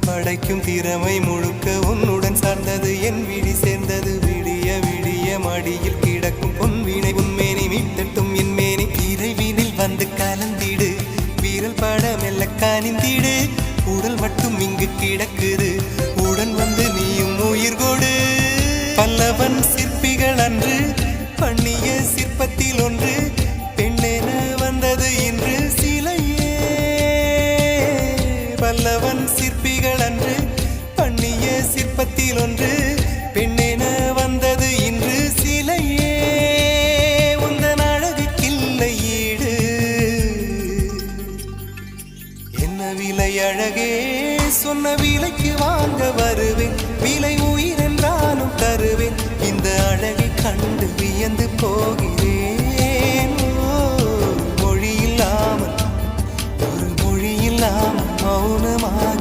படைக்கும் திறமை முழுக்க உன்னுடன் சார்ந்தது என் விழி சேர்ந்தது விடிய விடிய மடியில் கிடக்கும் பொன்வினை உன்மேனி மீட்டட்டும் என் மேனி இறைவினில் வந்து கலந்திடு வீரல் பட மெல்ல காணிந்திடு உடல் மட்டும் இங்கு கிடக்குது உடன் வந்து நீயும் உயிர் கொடு பல்லவன் சிற்பிகள் அன்று பண்ணிய சிற்பத்தில் ஒன்று பெண்ணென வந்தது இன்று சிலையே பல்லவன் சிற்பிகள் அன்று பண்ணிய சிற்பத்தில் ஒன்று பெண்ணென வந்தது இன்று சிலையே உந்தன் அழகுக்கில்லை ஈடு என்ன விலை அழகே சொன்ன விலைக்கு வாங்க வருவேன் விலை உயிர் என்றாலும் தருவேன் இந்த அழகை கண்டு வியந்து போகிறேன் மொழி இல்லாமல் ஒரு மொழி இல்லாமல் மௌனமாக